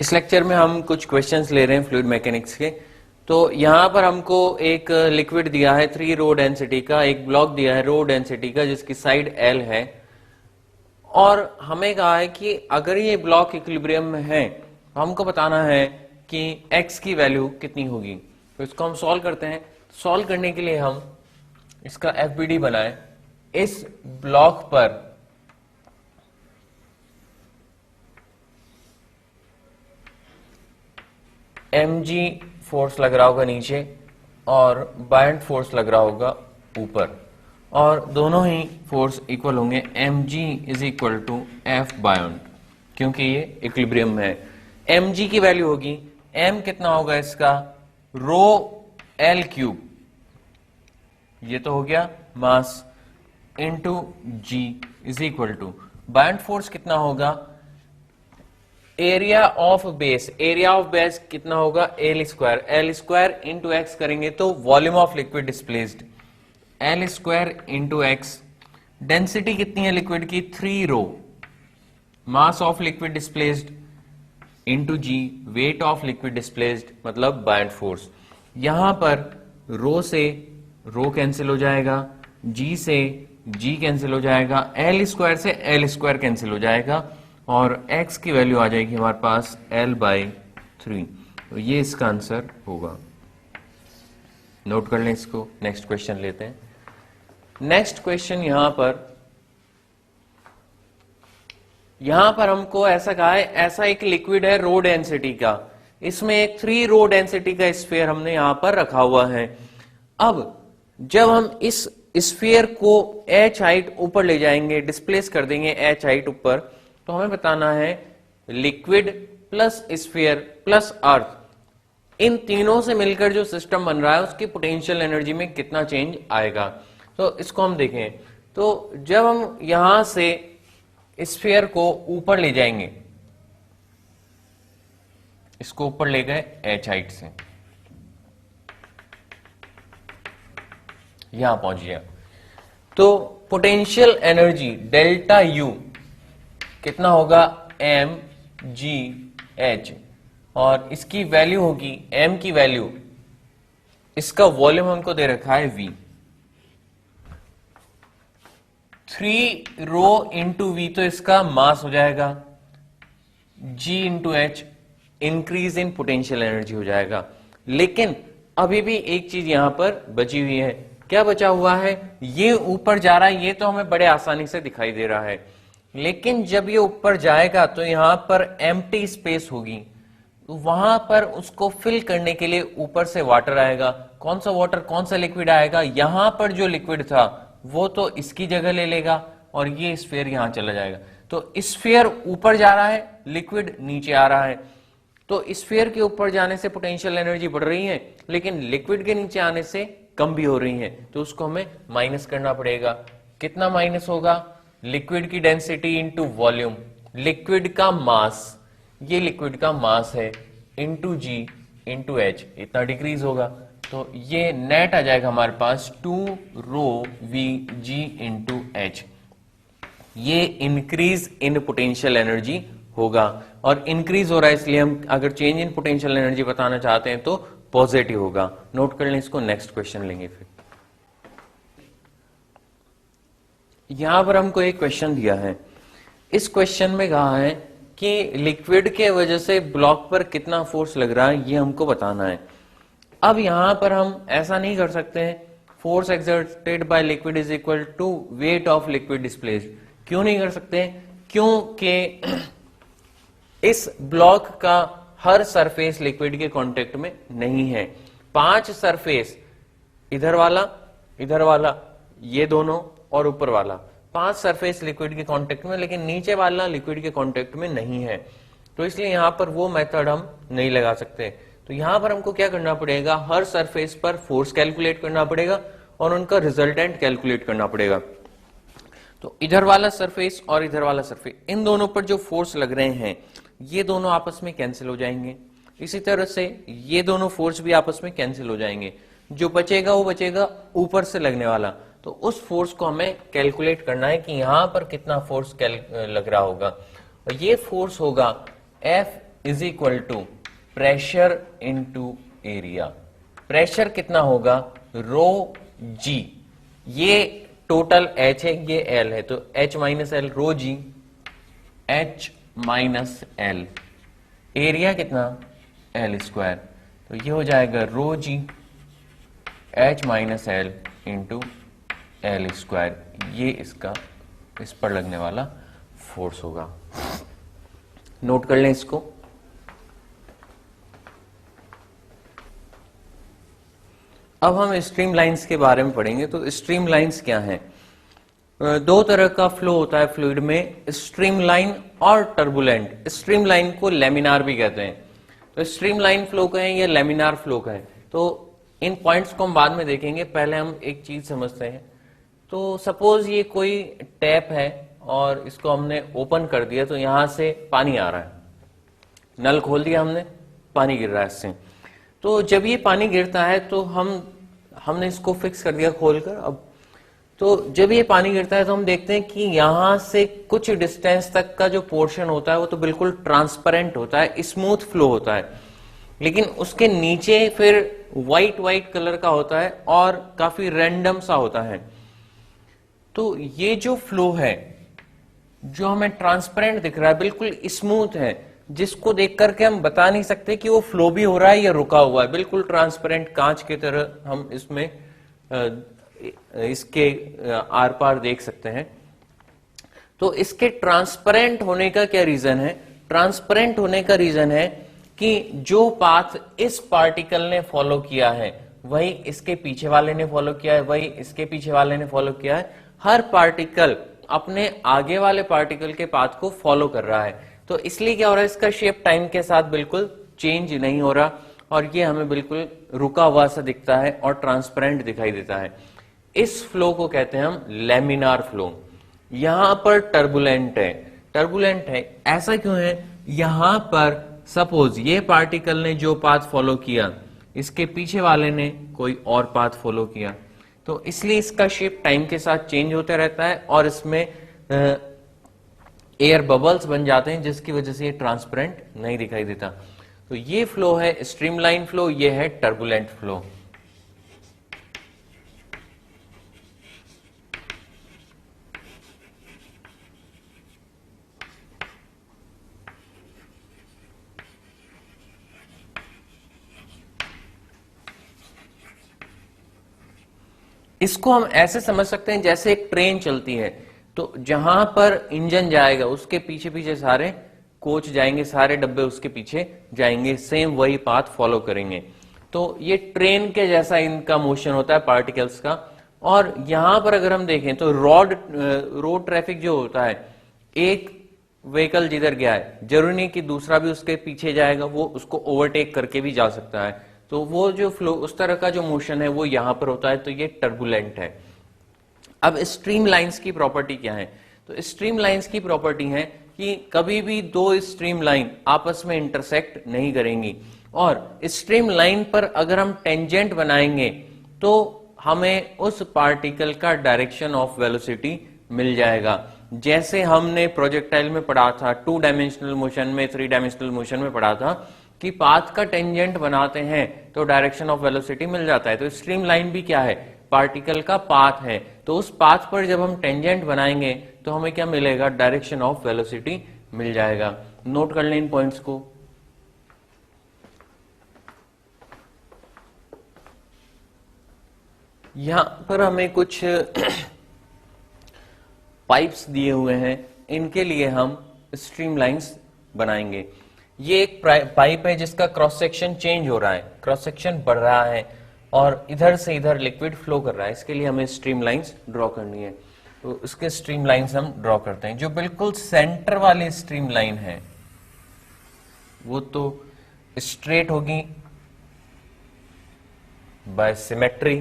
इस लेक्चर में हम कुछ क्वेश्चंस ले रहे हैं फ्लूइड मैकेनिक्स के। तो यहाँ पर हमको एक लिक्विड दिया है 3 रो डेंसिटी का, एक ब्लॉक दिया है रो डेंसिटी का जिसकी साइड L है, और हमें कहा है कि अगर ये ब्लॉक इक्विलिब्रियम में है तो हमको बताना है कि x की वैल्यू कितनी होगी। तो इसको हम सॉल्व करते हैं। सॉल्व करने के लिए हम इसका FBD बनाएं। इस ब्लॉक पर mg फोर्स लग रहा होगा नीचे और बायंड फोर्स लग रहा होगा ऊपर, और दोनों ही फोर्स इक्वल होंगे। mg is equal to F buoyant, क्योंकि ये इक्विलिब्रियम में है। mg की वैल्यू होगी, m कितना होगा इसका, रो L क्यूब, ये तो हो गया mass, into g is equal to buoyant force कितना होगा, area of base. Area of base कितना होगा, L स्क्वायर इंटू एक्स करेंगे तो volume of liquid displaced, L square into x. Density कितनी है लिक्विड की, 3 rho. Mass of liquid displaced into g, weight of liquid displaced मतलब buoyant force. यहां पर रो से रो कैंसिल हो जाएगा, जी से जी कैंसिल हो जाएगा, L स्क्वायर से L स्क्वायर कैंसिल हो जाएगा, और x की वैल्यू आ जाएगी हमारे पास L/3। तो ये इसका आंसर होगा। नोट कर लें इसको। नेक्स्ट क्वेश्चन लेते हैं। नेक्स्ट क्वेश्चन यहां पर हमको ऐसा कहा है, ऐसा एक लिक्विड है रो डेंसिटी का, इसमें एक 3 रो डेंसिटी का स्फीयर हमने यहां पर रखा हुआ है। अब जब हम इस स्फीयर को h हाइट ऊपर ले जाएंगे, डिस्प्लेस कर देंगे h हाइट ऊपर, तो हमें बताना है लिक्विड प्लस स्फीयर प्लस अर्थ, इन तीनों से मिलकर जो सिस्टम बन रहा है उसकी पोटेंशियल एनर्जी में कितना चेंज आएगा। तो इसको हम देखें। तो जब हम यहां से स्फीयर को ऊपर ले जाएंगे, इसको ऊपर ले गए h हाइट से, यहां पहुंच गया, तो पोटेंशियल एनर्जी डेल्टा U कितना होगा, mgh, और इसकी वैल्यू होगी, m की वैल्यू, इसका वॉल्यूम हमको दे रखा है v, 3 रो इंटू v, तो इसका मास हो जाएगा, g into h, increase in potential energy हो जाएगा। लेकिन अभी भी एक चीज यहां पर बची हुई है। क्या बचा हुआ है, ये ऊपर जा रहा है, ये तो हमें बड़े आसानी से दिखाई दे रहा है, लेकिन जब ये ऊपर जाएगा तो यहां पर एम्प्टी स्पेस होगी, तो वहां पर उसको फिल करने के लिए ऊपर से वाटर आएगा। कौन सा वाटर, कौन सा लिक्विड आएगा, यहां पर जो लिक्विड था वो तो इसकी जगह ले लेगा और ये स्फीयर यहां चला जाएगा। तो स्फीयर ऊपर जा रहा है, लिक्विड नीचे आ रहा है, तो स्फीयर के ऊपर जाने से पोटेंशियल एनर्जी बढ़ रही है, लेकिन लिक्विड के नीचे आने से कम भी हो रही है, तो उसको हमें माइनस करना पड़ेगा। कितना माइनस होगा, लिक्विड की डेंसिटी इंटू वॉल्यूम, लिक्विड का मास, ये लिक्विड का मास है, इंटू जी इंटू एच, इतना डिक्रीज होगा। तो ये नेट आ जाएगा हमारे पास 2 रो वी जी इंटू एच। ये इंक्रीज इन पोटेंशियल एनर्जी होगा, और इंक्रीज हो रहा है इसलिए हम अगर चेंज इन पोटेंशियल एनर्जी बताना चाहते हैं तो पॉजिटिव होगा। नोट कर लें इसको। नेक्स्ट क्वेश्चन लेंगे। फिर यहां पर हमको एक क्वेश्चन दिया है। इस क्वेश्चन में कहा है कि लिक्विड के वजह से ब्लॉक पर कितना फोर्स लग रहा है, ये हमको बताना है। अब यहां पर हम ऐसा नहीं कर सकते हैं, force exerted by liquid is equal to weight of liquid displaced. क्यों नहीं कर सकते, क्योंकि इस ब्लॉक का हर सरफेस लिक्विड के कांटेक्ट में नहीं है। 5 सरफेस, इधर वाला, ये दोनों और ऊपर वाला, 5 सरफेस लिक्विड के कांटेक्ट में, लेकिन नीचे वाला लिक्विड के कांटेक्ट में नहीं है। तो इसलिए यहां पर वो मेथड हम नहीं लगा सकते। तो यहां पर हमको क्या करना पड़ेगा, हर सरफेस पर फोर्स कैलकुलेट करना पड़ेगा और उनका रिजल्टेंट कैलकुलेट करना पड़ेगा। तो इधर वाला सरफेस और इधर वाला सरफेस, इन दोनों पर जो फोर्स लग रहे हैं ये दोनों आपस में कैंसिल हो जाएंगे। इसी तरह से ये दोनों फोर्स भी आपस में कैंसिल हो जाएंगे। जो बचेगा वो बचेगा ऊपर से लगने वाला। तो उस फोर्स को हमें कैलकुलेट करना है कि यहां पर कितना फोर्स लग रहा होगा। और ये फोर्स होगा F is equal to pressure into area. Pressure कितना होगा, रो जी, ये टोटल एच है, ये एल है, तो H minus L rho g, H minus L, area कितना एल स्क्वायर, तो ये हो जाएगा rho g H minus L into L square, ये इसका इस पर लगने वाला फोर्स होगा। नोट कर लें इसको। अब हम स्ट्रीम लाइंस के बारे में पढ़ेंगे। तो स्ट्रीम लाइंस क्या हैं? दो तरह का फ्लो होता है फ्लूइड में, स्ट्रीम लाइन और टर्बुलेंट। स्ट्रीम लाइन को लेमिनार भी कहते हैं। तो स्ट्रीम लाइन फ्लो कहें या लेमिनार फ्लो कहें, तो इन पॉइंट्स को हम बाद में देखेंगे, पहले हम एक चीज समझते हैं। तो सपोज ये कोई टैप है और इसको हमने ओपन कर दिया, तो यहां से पानी आ रहा है, नल खोल दिया हमने, पानी गिर रहा है इससे। तो जब ये पानी गिरता है तो हमने इसको फिक्स कर दिया खोलकर। अब तो जब ये पानी गिरता है तो हम देखते हैं कि यहां से कुछ डिस्टेंस तक का जो पोर्शन होता है वो तो बिल्कुल ट्रांसपेरेंट होता है, स्मूथ फ्लो होता है, लेकिन उसके नीचे फिर व्हाइट कलर का होता है और काफी रैंडम सा होता है। तो ये जो फ्लो है जो हमें ट्रांसपेरेंट दिख रहा है, बिल्कुल स्मूथ है, जिसको देख करके हम बता नहीं सकते कि वो फ्लो भी हो रहा है या रुका हुआ है, बिल्कुल ट्रांसपेरेंट कांच की तरह हम इसमें इसके आर पार देख सकते हैं। तो इसके ट्रांसपेरेंट होने का क्या रीजन है? ट्रांसपेरेंट होने का रीजन है कि जो पाथ इस पार्टिकल ने फॉलो किया है वही इसके पीछे वाले ने फॉलो किया है, वही इसके पीछे वाले ने फॉलो किया है। हर पार्टिकल अपने आगे वाले पार्टिकल के पाथ को फॉलो कर रहा है। तो इसलिए क्या हो रहा है, इसका शेप टाइम के साथ बिल्कुल चेंज नहीं हो रहा और ये हमें बिल्कुल रुका हुआ सा दिखता है और ट्रांसपेरेंट दिखाई देता है। इस फ्लो को कहते हैं हम लेमिनार फ्लो। यहां पर टर्बुलेंट है, टर्बुलेंट है ऐसा क्यों है? यहां पर सपोज ये पार्टिकल ने जो पाथ फॉलो किया, इसके पीछे वाले ने कोई और पाथ फॉलो किया, तो इसलिए इसका शेप टाइम के साथ चेंज होता रहता है और इसमें एयर बबल्स बन जाते हैं, जिसकी वजह से ये ट्रांसपेरेंट नहीं दिखाई देता। तो ये फ्लो है स्ट्रीमलाइन फ्लो, ये है टर्बुलेंट फ्लो। इसको हम ऐसे समझ सकते हैं जैसे एक ट्रेन चलती है, तो जहां पर इंजन जाएगा उसके पीछे पीछे सारे कोच जाएंगे, सारे डब्बे उसके पीछे जाएंगे, सेम वही पाथ फॉलो करेंगे। तो ये ट्रेन के जैसा इनका मोशन होता है पार्टिकल्स का। और यहां पर अगर हम देखें तो रोड ट्रैफिक जो होता है, एक व्हीकल जिधर गया है जरूरी नहीं कि दूसरा भी उसके पीछे जाएगा, वो उसको ओवरटेक करके भी जा सकता है। तो वो जो फ्लो, उस तरह का जो मोशन है वो यहां पर होता है, तो ये टर्बुलेंट है। अब स्ट्रीम लाइंस की प्रॉपर्टी क्या है? तो स्ट्रीम लाइंस की प्रॉपर्टी है कि कभी भी दो स्ट्रीम लाइन आपस में इंटरसेक्ट नहीं करेंगी, और स्ट्रीम लाइन पर अगर हम टेंजेंट बनाएंगे तो हमें उस पार्टिकल का डायरेक्शन ऑफ वेलोसिटी मिल जाएगा। जैसे हमने प्रोजेक्टाइल में पढ़ा था, 2 डायमेंशनल मोशन में, 3 डायमेंशनल मोशन में पढ़ा था कि पाथ का टेंजेंट बनाते हैं तो डायरेक्शन ऑफ वेलोसिटी मिल जाता है। तो स्ट्रीम लाइन भी क्या है? पार्टिकल का पाथ है। तो उस पाथ पर जब हम टेंजेंट बनाएंगे तो हमें क्या मिलेगा? डायरेक्शन ऑफ वेलोसिटी मिल जाएगा। नोट कर लें इन पॉइंट्स को। यहां पर हमें कुछ पाइप्स दिए हुए हैं, इनके लिए हम स्ट्रीम लाइंस बनाएंगे। ये एक पाइप है जिसका क्रॉस सेक्शन चेंज हो रहा है, क्रॉस सेक्शन बढ़ रहा है और इधर से इधर लिक्विड फ्लो कर रहा है। इसके लिए हमें स्ट्रीम लाइंस ड्रॉ करनी है। तो इसके स्ट्रीम लाइंस हम ड्रॉ करते हैं। जो बिल्कुल सेंटर वाली स्ट्रीम लाइन है वो तो स्ट्रेट होगी बाय सिमेट्री।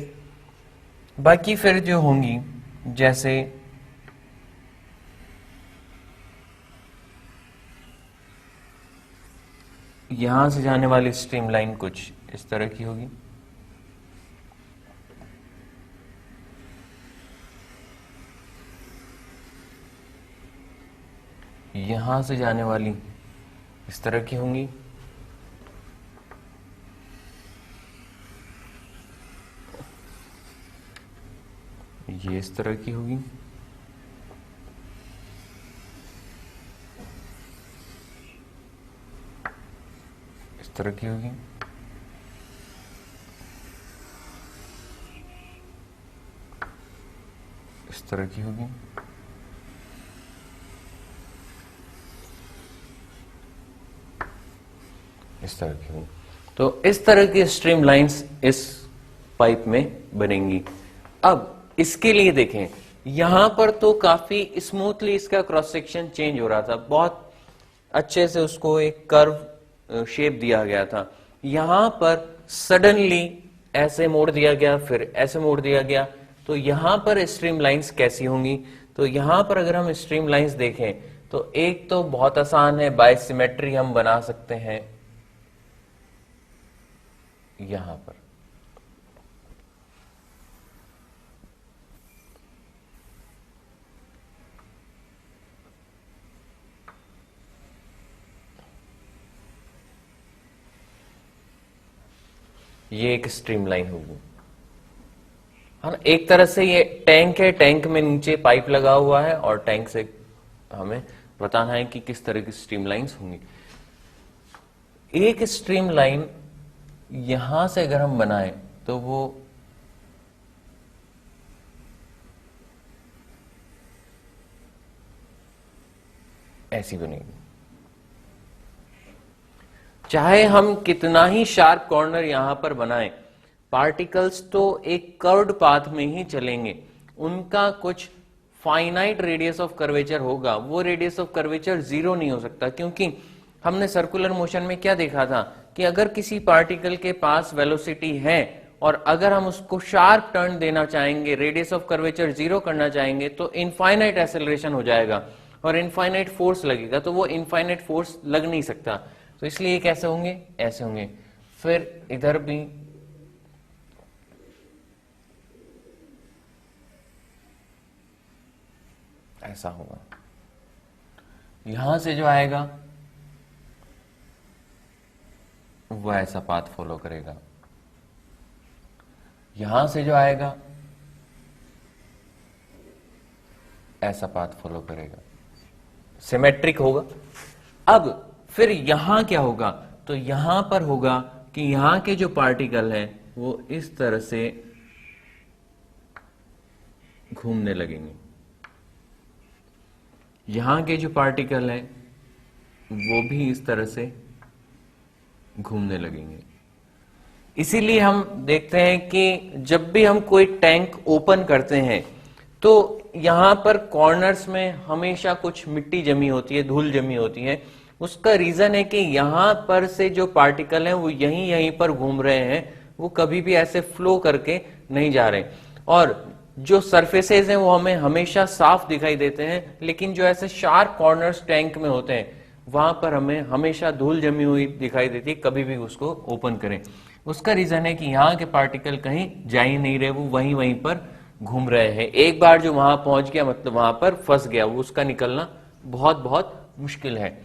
बाकी फिर जो होंगी, जैसे यहां से जाने वाली स्ट्रीम लाइन कुछ इस तरह की होगी, यहां से जाने वाली इस तरह की होंगी, ये इस तरह की होगी, इस तरह की होगी, इस तरह की होगी, इस तरह की होगी। तो इस तरह की स्ट्रीम लाइंस इस पाइप में बनेंगी। अब इसके लिए देखें, यहां पर तो काफी स्मूथली इसका क्रॉस सेक्शन चेंज हो रहा था, बहुत अच्छे से उसको एक कर्व शेप दिया गया था। यहां पर सडनली ऐसे मोड़ दिया गया, फिर ऐसे मोड़ दिया गया, तो यहां पर स्ट्रीम लाइंस कैसी होंगी? तो यहां पर अगर हम स्ट्रीम लाइंस देखें तो एक तो बहुत आसान है, बाय सिमेट्री हम बना सकते हैं यहां पर। ये एक स्ट्रीम लाइन होगी, है ना। एक तरह से ये टैंक है, टैंक में नीचे पाइप लगा हुआ है और टैंक से हमें बताना है कि किस तरह की स्ट्रीम लाइंस होंगी। एक स्ट्रीम लाइन यहां से अगर हम बनाएं तो वो ऐसी बनेगी। चाहे हम कितना ही शार्प कॉर्नर यहां पर बनाएं, पार्टिकल्स तो एक कर्व्ड पाथ में ही चलेंगे, उनका कुछ फाइनाइट रेडियस ऑफ कर्वेचर होगा। वो रेडियस ऑफ कर्वेचर जीरो नहीं हो सकता, क्योंकि हमने सर्कुलर मोशन में क्या देखा था कि अगर किसी पार्टिकल के पास वेलोसिटी है और अगर हम उसको शार्प टर्न देना चाहेंगे, रेडियस ऑफ कर्वेचर जीरो करना चाहेंगे, तो इनफाइनाइट एक्सेलरेशन हो जाएगा और इनफाइनाइट फोर्स लगेगा, तो वो इनफाइनाइट फोर्स लग नहीं सकता। तो इसलिए कैसे होंगे? ऐसे होंगे। फिर इधर भी ऐसा होगा, यहां से जो आएगा वो ऐसा पाथ फॉलो करेगा, यहां से जो आएगा ऐसा पाथ फॉलो करेगा, सिमेट्रिक होगा। अब फिर यहां क्या होगा? तो यहां पर होगा कि यहां के जो पार्टिकल हैं वो इस तरह से घूमने लगेंगे, यहां के जो पार्टिकल हैं वो भी इस तरह से घूमने लगेंगे। इसीलिए हम देखते हैं कि जब भी हम कोई टैंक ओपन करते हैं तो यहां पर कॉर्नर्स में हमेशा कुछ मिट्टी जमी होती है, धूल जमी होती है। उसका रीजन है कि यहां पर से जो पार्टिकल हैं वो यहीं यहीं पर घूम रहे हैं, वो कभी भी ऐसे फ्लो करके नहीं जा रहे। और जो सरफेसेस हैं वो हमें हमेशा साफ दिखाई देते हैं, लेकिन जो ऐसे शार्प कॉर्नर्स टैंक में होते हैं वहां पर हमें हमेशा धूल जमी हुई दिखाई देती है, कभी भी उसको ओपन करें। उसका रीजन है कि यहाँ के पार्टिकल कहीं जा ही नहीं रहे, वो वहीं वहीं पर घूम रहे हैं। एक बार जो वहां पहुंच गया मतलब वहां पर फंस गया, वो उसका निकलना बहुत बहुत मुश्किल है।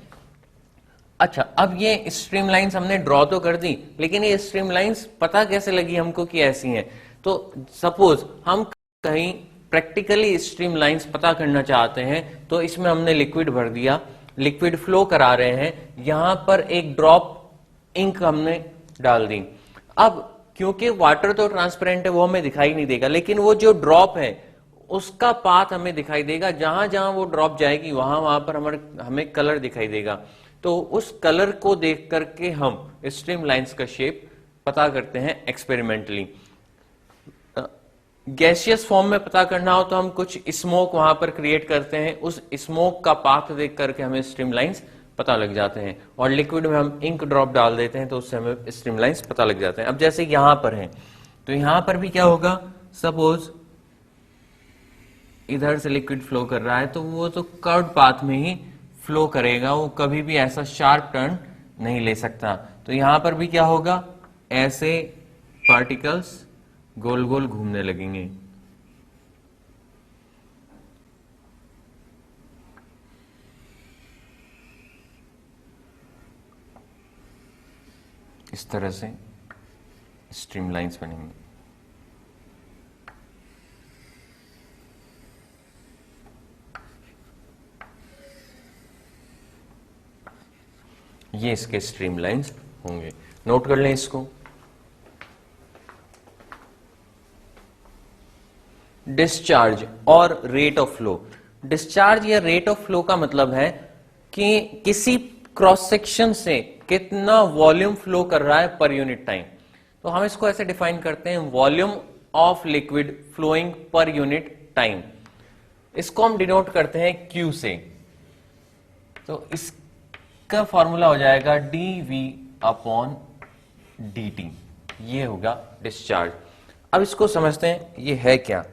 अच्छा, अब ये स्ट्रीम लाइंस हमने ड्रॉ तो कर दी, लेकिन ये स्ट्रीम लाइंस पता कैसे लगी हमको कि ऐसी हैं? तो सपोज हम कहीं प्रैक्टिकली स्ट्रीम लाइंस पता करना चाहते हैं, तो इसमें हमने लिक्विड भर दिया, लिक्विड फ्लो करा रहे हैं, यहां पर एक ड्रॉप इंक हमने डाल दी। अब क्योंकि वाटर तो ट्रांसपेरेंट है, वो हमें दिखाई नहीं देगा, लेकिन वो जो ड्रॉप है उसका पाथ हमें दिखाई देगा। जहां जहां वो ड्रॉप जाएगी वहां वहां पर हमें कलर दिखाई देगा। तो उस कलर को देख करके हम स्ट्रीम लाइंस का शेप पता करते हैं एक्सपेरिमेंटली। गैसियस फॉर्म में पता करना हो तो हम कुछ स्मोक वहां पर क्रिएट करते हैं, उस स्मोक का पाथ देख करके हमें स्ट्रीम लाइंस पता लग जाते हैं। और लिक्विड में हम इंक ड्रॉप डाल देते हैं तो उससे हमें स्ट्रीम लाइंस पता लग जाते हैं। अब जैसे यहां पर है तो यहां पर भी क्या होगा? सपोज इधर से लिक्विड फ्लो कर रहा है तो वो तो कर्व पाथ में ही फ्लो करेगा, वो कभी भी ऐसा शार्प टर्न नहीं ले सकता। तो यहां पर भी क्या होगा? ऐसे पार्टिकल्स गोल गोल घूमने लगेंगे। इस तरह से स्ट्रीम लाइंस बनेंगे। ये इसके स्ट्रीम लाइंस होंगे। नोट कर लें इसको। डिस्चार्ज और रेट ऑफ फ्लो। डिस्चार्ज या रेट ऑफ फ्लो का मतलब है कि किसी क्रॉस सेक्शन से कितना वॉल्यूम फ्लो कर रहा है पर यूनिट टाइम। तो हम इसको ऐसे डिफाइन करते हैं, volume of liquid flowing per unit time. इसको हम डिनोट करते हैं Q से। तो इसका फॉर्मूला हो जाएगा dV/dt। ये होगा डिस्चार्ज। अब इसको समझते हैं ये है क्या।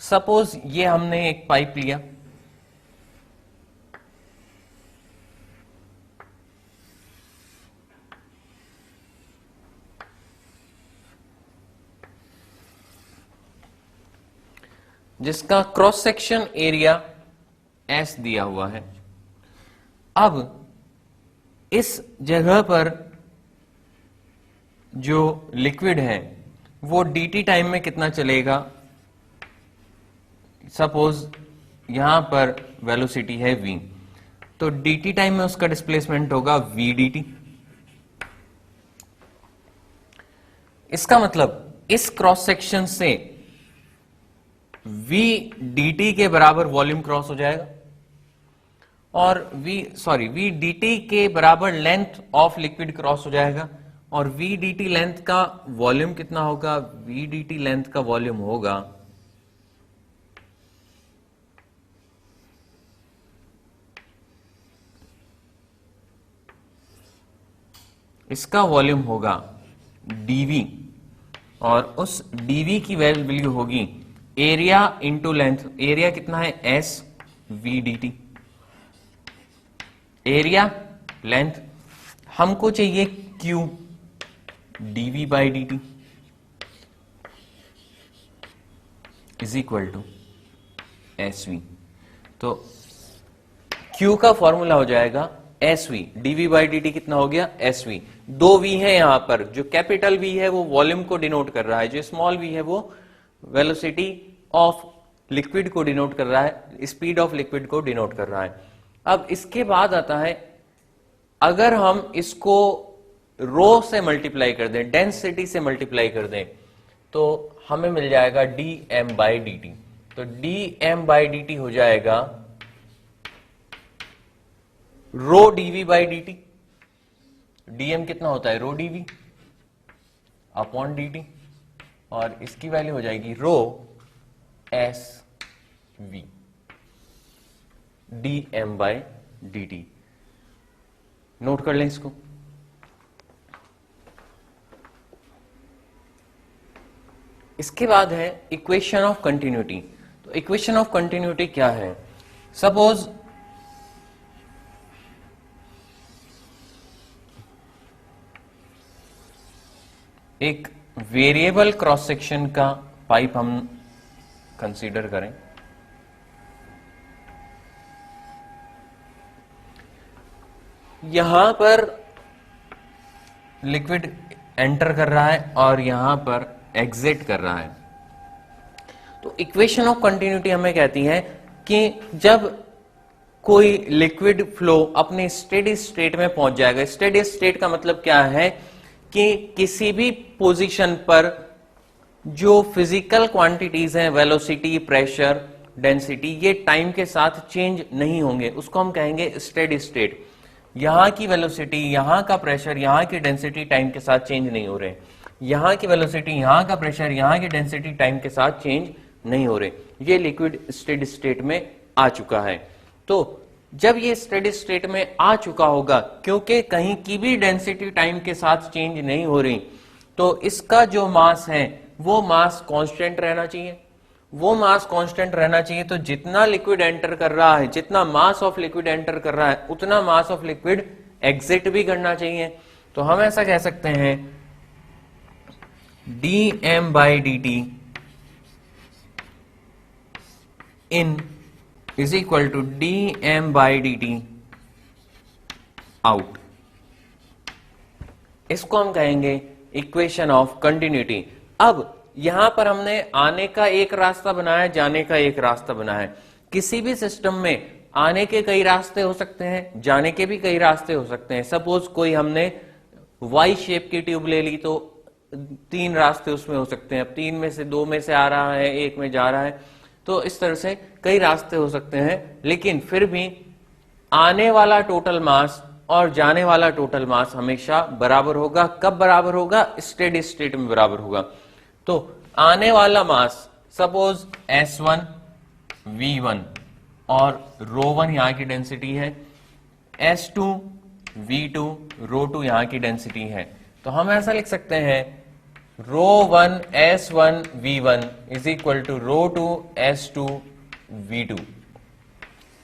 सपोज ये हमने एक पाइप लिया, जिसका क्रॉस सेक्शन एरिया S दिया हुआ है। अब इस जगह पर जो लिक्विड है वो dt टाइम में कितना चलेगा। सपोज यहां पर वेलोसिटी है v, तो dt टाइम में उसका डिस्प्लेसमेंट होगा v dt। इसका मतलब इस क्रॉस सेक्शन से v dt के बराबर वॉल्यूम क्रॉस हो जाएगा और v dt के बराबर लेंथ ऑफ लिक्विड क्रॉस हो जाएगा और v dt लेंथ का वॉल्यूम कितना होगा। v dt लेंथ का वॉल्यूम होगा इसका वॉल्यूम होगा dv और उस dv की वैल्यू होगी एरिया इंटू लेंथ। एरिया कितना है S v dt। Area length हमको चाहिए Q dV/dt is equal to SV। तो Q का फॉर्मूला हो जाएगा SV। dV/dt कितना हो गया SV। दो V है यहां पर, जो कैपिटल V है वो वॉल्यूम को डिनोट कर रहा है, जो स्मॉल v है वो वेलोसिटी ऑफ लिक्विड को डिनोट कर रहा है, स्पीड ऑफ लिक्विड को डिनोट कर रहा है। अब इसके बाद आता है, अगर हम इसको रो से मल्टीप्लाई कर दें, डेंसिटी से मल्टीप्लाई कर दें, तो हमें मिल जाएगा dm/dt। तो dm/dt हो जाएगा रो dV/dt। dm कितना होता है, रो dV अपॉन dt और इसकी वैल्यू हो जाएगी रो SV dm/dt। नोट कर लें इसको। इसके बाद है इक्वेशन ऑफ कंटिन्यूटी। तो इक्वेशन ऑफ कंटिन्यूटी क्या है। सपोज एक वेरिएबल क्रॉस सेक्शन का पाइप हम कंसीडर करें। यहां पर लिक्विड एंटर कर रहा है और यहां पर एग्जिट कर रहा है। तो इक्वेशन ऑफ कंटिन्यूटी हमें कहती है कि जब कोई लिक्विड फ्लो अपने स्टेडी स्टेट में पहुंच जाएगा। स्टेडी स्टेट का मतलब क्या है कि किसी भी पोजीशन पर जो फिजिकल क्वांटिटीज हैं, वेलोसिटी, प्रेशर, डेंसिटी, ये टाइम के साथ चेंज नहीं होंगे, उसको हम कहेंगे स्टेडी स्टेट। यहां की वेलोसिटी, यहां का प्रेशर, यहां की डेंसिटी टाइम के साथ चेंज नहीं हो रहे। यहां की वेलोसिटी, यहां का प्रेशर, यहां की डेंसिटी टाइम के साथ चेंज नहीं हो रहे। ये लिक्विड स्टेडी स्टेट में आ चुका है। तो जब ये स्टेडी स्टेट में आ चुका होगा, क्योंकि कहीं की भी डेंसिटी टाइम के साथ चेंज नहीं हो रही, तो इसका जो मास है वो मास कांस्टेंट रहना चाहिए। वो मास कांस्टेंट रहना चाहिए, तो जितना लिक्विड एंटर कर रहा है, जितना मास ऑफ लिक्विड एंटर कर रहा है, उतना मास ऑफ लिक्विड एग्जिट भी करना चाहिए। तो हम ऐसा कह सकते हैं dm/dt in is equal to dm/dt out। इसको हम कहेंगे इक्वेशन ऑफ कंटिन्यूटी। अब यहां पर हमने आने का एक रास्ता बनाया, जाने का एक रास्ता बनाया है। किसी भी सिस्टम में आने के कई रास्ते हो सकते हैं, जाने के भी कई रास्ते हो सकते हैं। सपोज कोई हमने वाई शेप की ट्यूब ले ली तो 3 रास्ते उसमें हो सकते हैं। अब 3 में से 2 में से आ रहा है, 1 में जा रहा है, तो इस तरह से कई रास्ते हो सकते हैं। लेकिन फिर भी आने वाला टोटल मास और जाने वाला टोटल मास हमेशा बराबर होगा। कब बराबर होगा? स्टेडी स्टेट में बराबर होगा। तो आने वाला मास सपोज S1 V1 और ρ1 यहां की डेंसिटी है, S2 V2 ρ2 यहां की डेंसिटी है। तो हम ऐसा लिख सकते हैं ρ1 S1 V1 is equal to ρ2 S2 V2।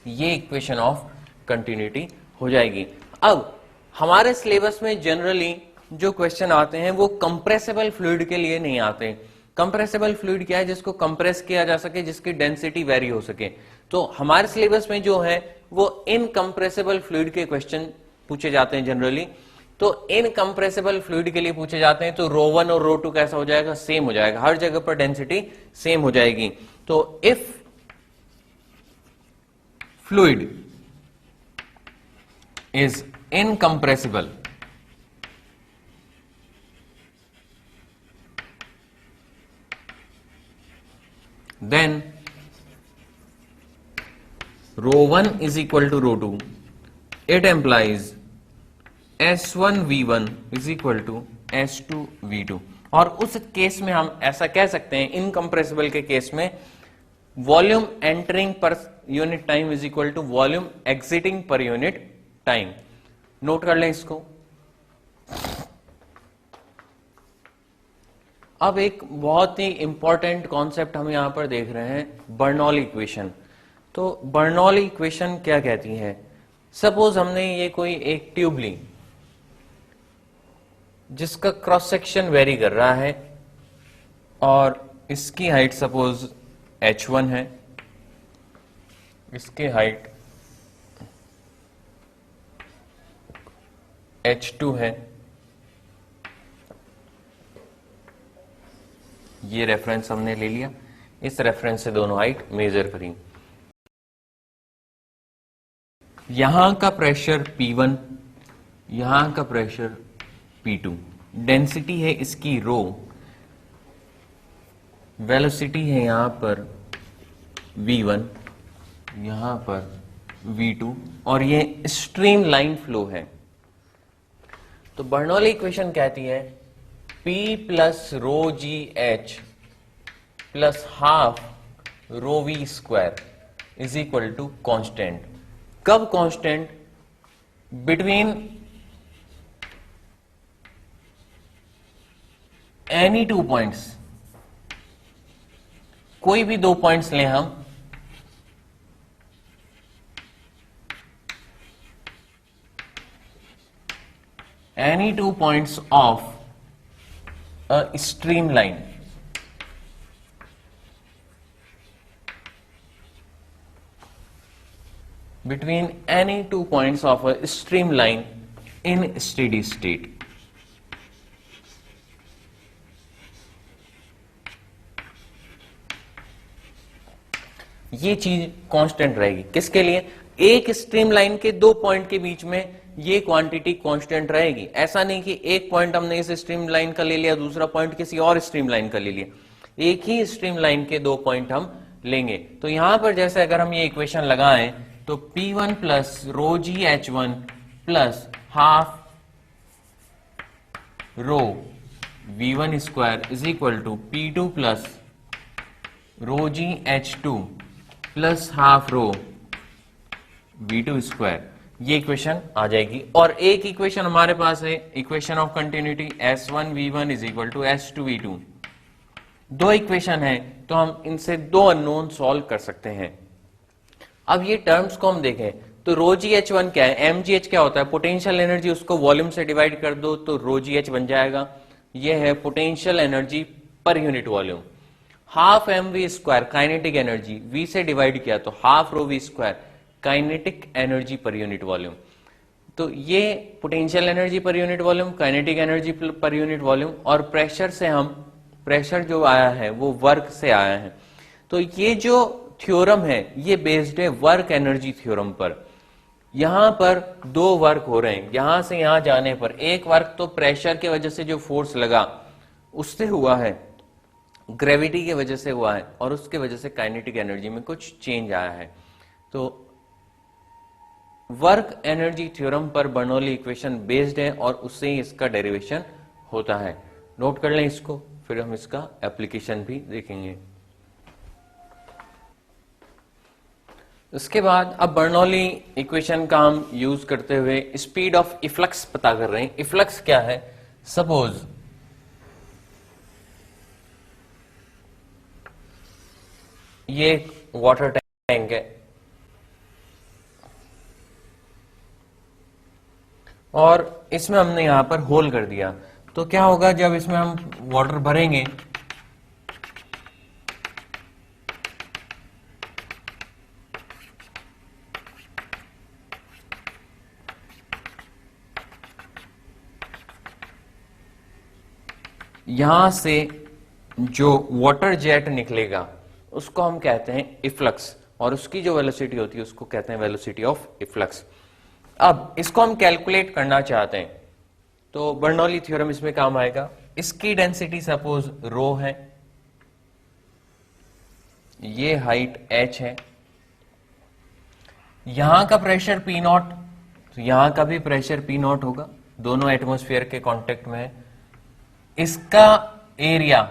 ये इक्वेशन ऑफ कंटिन्यूटी हो जाएगी। अब हमारे सिलेबस में जनरली जो क्वेश्चन आते हैं वो कंप्रेसिबल फ्लूइड के लिए नहीं आते। कंप्रेसिबल फ्लूइड क्या है? जिसको कंप्रेस किया जा सके, जिसकी डेंसिटी वेरी हो सके। तो हमारे सिलेबस में जो है वो इनकंप्रेसिबल फ्लूइड के क्वेश्चन पूछे जाते हैं जनरली। तो इनकंप्रेसिबल फ्लूइड के लिए पूछे जाते हैं तो ρ1 और ρ2 कैसा हो जाएगा? सेम हो जाएगा, हर जगह पर डेंसिटी सेम हो जाएगी। तो if fluid is incompressible, then ρ1 is equal to ρ2. It implies S1 V1 is equal to S2 V2। और उस केस में हम ऐसा कह सकते हैं, इनकंप्रेसिबल के केस में volume entering per unit time is equal to volume exiting per unit time. Note कर लें इसको। अब एक बहुत ही इंपॉर्टेंट कॉन्सेप्ट हम यहां पर देख रहे हैं, बर्नौली इक्वेशन। तो बर्नौली इक्वेशन क्या कहती है? सपोज हमने ये कोई एक ट्यूब ली जिसका क्रॉस सेक्शन वेरी कर रहा है और इसकी हाइट सपोज h1 है, इसकी हाइट h2 है। ये रेफरेंस हमने ले लिया, इस रेफरेंस से दोनों हाइट मेजर करी। यहां का प्रेशर P1, यहां का प्रेशर P2, डेंसिटी है इसकी रो, वेलोसिटी है यहां पर V1, यहां पर V2 और ये स्ट्रीम लाइन फ्लो है। तो बर्नौली इक्वेशन कहती है P plus rho g h plus half rho v square is equal to constant. कब कॉन्स्टेंट? बिटवीन एनी 2 पॉइंट्स, कोई भी 2 पॉइंट्स लें हम, any 2 points of a streamline, between any 2 points of a streamline in steady state। ये चीज constant रहेगी। किसके लिए? एक स्ट्रीमलाइन के 2 पॉइंट के बीच में ये क्वांटिटी कांस्टेंट रहेगी। ऐसा नहीं कि एक पॉइंट हमने इस स्ट्रीमलाइन का ले लिया, दूसरा पॉइंट किसी और स्ट्रीमलाइन का ले लिया। एक ही स्ट्रीमलाइन के 2 पॉइंट हम लेंगे। तो यहां पर जैसे अगर हम ये इक्वेशन लगाएं तो P1 plus rho g H1 plus half rho V1 square is equal to P2 plus rho g H2 plus half rho V2 square, ये इक्वेशन आ जाएगी। और एक इक्वेशन हमारे पास है, equation of continuity S1 V1 is equal to S2 V2। 2 equation है तो हम इनसे 2 अननोन सॉल्व कर सकते हैं। अब ये टर्म्स को हम देखें तो रो जी H1 क्या है? mgh क्या होता है? पोटेंशियल एनर्जी, उसको वॉल्यूम से डिवाइड कर दो तो रो जी H बन जाएगा। ये है potential energy per unit volume. Half mv square kinetic energy, v से डिवाइड किया तो half rho v square kinetic energy per unit volume. तो ये potential energy per unit volume, kinetic energy per unit volume, और pressure से हम, pressure जो आया है वो वर्क से आया है। तो ये जो थ्योरम है ये बेस्ड है वर्क एनर्जी थ्योरम पर। यहां पर दो वर्क हो रहे हैं, यहां से यहां जाने पर एक वर्क तो प्रेशर के वजह से जो फोर्स लगा उससे हुआ है, ग्रेविटी की वजह से हुआ है, और उसके वजह से काइनेटिक एनर्जी में कुछ चेंज आया है। तो वर्क एनर्जी थ्योरम पर बर्नौली इक्वेशन बेस्ड है और उससे ही इसका डेरिवेशन होता है। नोट कर लें इसको, फिर हम इसका एप्लीकेशन भी देखेंगे। उसके बाद अब बर्नौली इक्वेशन का हम यूज करते हुए स्पीड ऑफ इफ्लक्स पता कर रहे हैं। इफ्लक्स क्या है? सपोज ये वाटर टैंक है और इसमें हमने यहां पर होल कर दिया, तो क्या होगा जब इसमें हम वाटर भरेंगे यहां से जो वाटर जेट निकलेगा उसको हम कहते हैं इफ्लक्स, और उसकी जो वेलोसिटी होती है उसको कहते हैं वेलोसिटी ऑफ इफ्लक्स। अब इसको हम कैलकुलेट करना चाहते हैं तो बर्नौली थ्योरम इसमें काम आएगा। इसकी डेंसिटी सपोज रो है, ये हाइट h है, यहां का प्रेशर P नॉट, तो यहां का भी प्रेशर P नॉट होगा, दोनों एटमॉस्फेयर के कांटेक्ट में है। इसका एरिया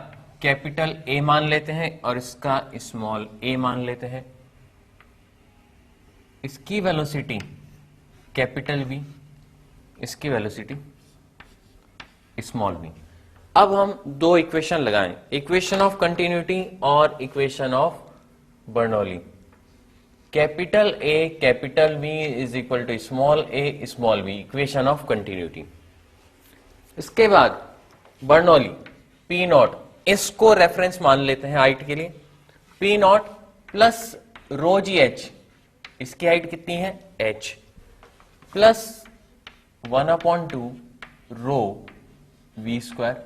कैपिटल A मान लेते हैं और इसका स्मॉल a मान लेते हैं। इसकी वेलोसिटी कैपिटल V, इसकी वेलोसिटी स्मॉल v। अब हम दो इक्वेशन लगाएं, इक्वेशन ऑफ कंटिन्यूटी और equation of Bernoulli. Capital A capital V is equal to small a small v, equation of continuity. इसके बाद बर्नौली P नॉट, इसको रेफरेंस मान लेते हैं हाइट के लिए, P naught plus rho g h, इसकी हाइट कितनी है h, plus 1/2 rho v square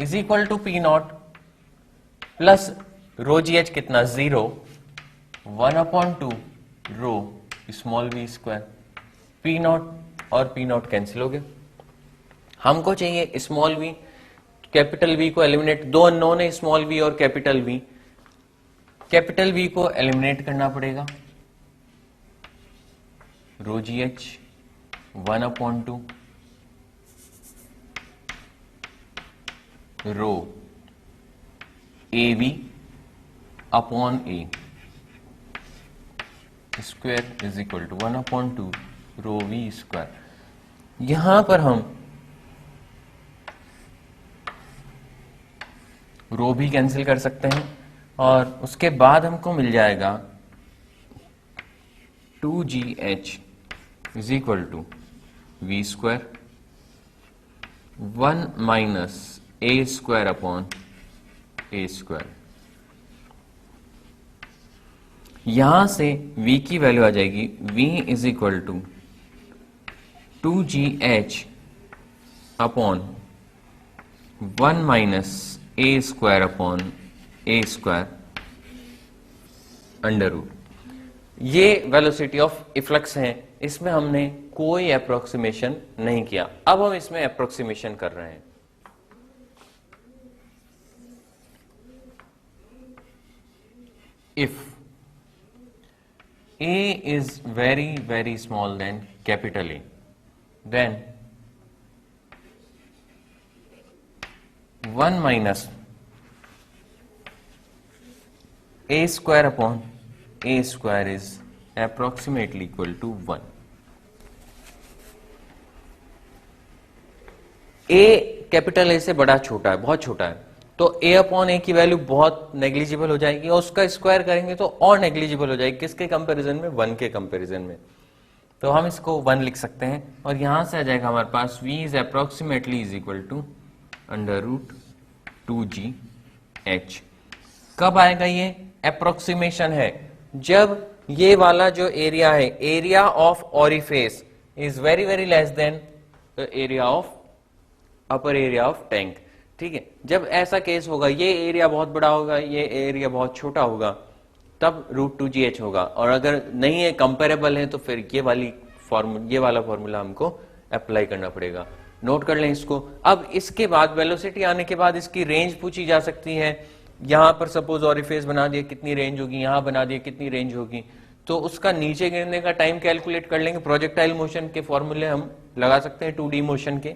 is equal to P naught plus rho g H कितना 0, 1/2 रो small v square. P nought और P नॉट कैंसिल हो गए। हमको चाहिए स्मॉल v, कैपिटल V को एलिमिनेट, दो अननोन है स्मॉल v और कैपिटल V, कैपिटल V को एलिमिनेट करना पड़ेगा, rho g H 1/2 rho AV upon A square is equal to 1/2 rho V square. यहां पर हम रो भी कैंसिल कर सकते हैं और उसके बाद हमको मिल जाएगा 2GH is equal to V square 1 minus A square upon A square. यहां से V की वैल्यू आ जाएगी, V is equal to 2GH upon 1 minus A square upon A square under root. ये वेलोसिटी ऑफ इफ्लक्स है, इसमें हमने कोई अप्रोक्सीमेशन नहीं किया। अब हम इसमें अप्रोक्सीमेशन कर रहे हैं। If A is very very small than capital A, then 1 minus A square upon A square is approximately equal to 1. A capital A से बड़ा छोटा है, बहुत छोटा है, तो A अपॉन A की वैल्यू बहुत नेग्लिजिबल हो जाएगी और उसका स्क्वायर करेंगे तो और नेग्लिजिबल हो जाएगी। किसके कंपैरिजन में? 1 के कंपैरिजन में। तो हम इसको 1 लिख सकते हैं और यहां से आ जाएगा हमारे पास V is approximately is equal to under root 2GH। कब आएगा ये? अप्रोक्सीमेशन है जब ये वाला जो एरिया है, area of orifice is very very less than area of upper area of tank. ठीक है, जब ऐसा केस होगा, ये एरिया बहुत बड़ा होगा, ये एरिया बहुत छोटा होगा, तब √2gh होगा, और अगर नहीं है, कंपेरेबल है, तो फिर ये वाला फॉर्मूला हमको अप्लाई करना पड़ेगा। नोट कर लें इसको। अब इसके बाद वेलोसिटी आने के बाद इसकी रेंज पूछी जा सकती है। यहां पर सपोज ऑरिफिस बना दिया, कितनी रेंज होगी, यहां बना दिया कितनी रेंज होगी, तो उसका नीचे गिरने का टाइम कैलकुलेट कर लेंगे। प्रोजेक्टाइल मोशन के फॉर्मूले हम लगा सकते हैं 2D मोशन के।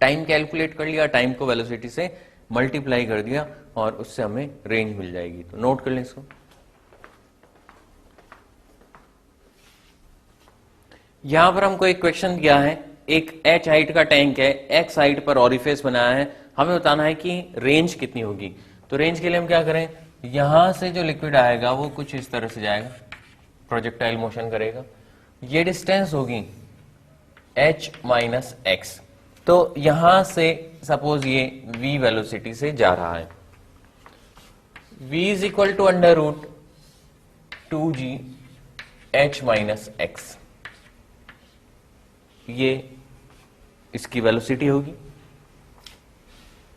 टाइम कैलकुलेट कर लिया, टाइम को वेलोसिटी से मल्टीप्लाई कर दिया और उससे हमें रेंज मिल जाएगी। तो नोट कर लें इसको। यहां पर हमको एक क्वेश्चन दिया है, एक h हाइट का टैंक है, x हाइट पर ऑरिफिस बनाया है, हमें बताना है कि रेंज कितनी होगी। तो रेंज के लिए हम क्या करें, यहां से जो लिक्विड आएगा वो कुछ इस तरह से जाएगा, प्रोजेक्टाइल मोशन करेगा, ये डिस्टेंस होगी h माइनस एक्स। तो यहां से सपोज ये v वेलोसिटी से जा रहा है, v is equal to √2g h minus x, ये इसकी वेलोसिटी होगी।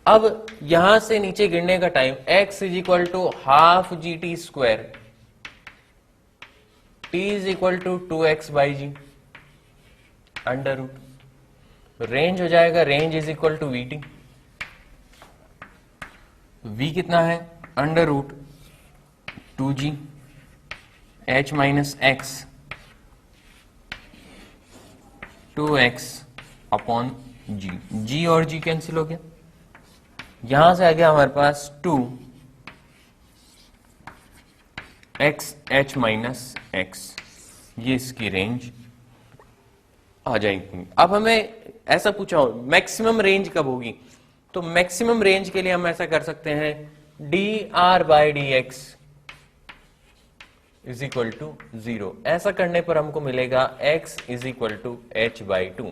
अब यहां से नीचे गिरने का time x is equal to half g t square, t is equal to 2x by g under root. Range हो जाएगा, range is equal to v t, v कितना है √2g h minus x 2x अपॉन g, g और g cancel हो गया, यहां से आ गया हमारे पास 2x h माइनस एक्स, ये इसकी रेंज आ जाएगी। अब हमें ऐसा पूछा हो मैक्सिमम रेंज कब होगी, तो मैक्सिमम रेंज के लिए हम ऐसा कर सकते हैं dr by d x is equal to 0। ऐसा करने पर हमको मिलेगा x is equal to h by 2।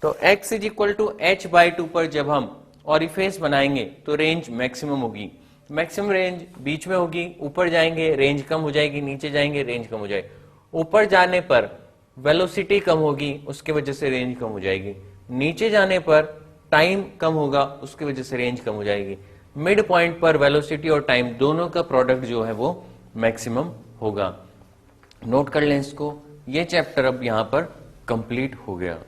तो x is equal to h by 2 पर जब हम ऑरिफिस बनाएंगे तो रेंज मैक्सिमम होगी। मैक्सिमम रेंज बीच में होगी, ऊपर जाएंगे रेंज कम हो जाएगी, नीचे जाएंगे रेंज कम हो जाएगी। ऊपर जाने पर वेलोसिटी कम होगी, उसके वजह से रेंज कम हो जाएगी। नीचे जाने पर टाइम कम होगा, उसकी वजह से रेंज कम हो जाएगी। मिड पॉइंट पर वेलोसिटी और टाइम दोनों का प्रोडक्ट जो है वो मैक्सिमम होगा। नोट कर लें इसको। ये चैप्टर अब यहां पर कंप्लीट हो गया।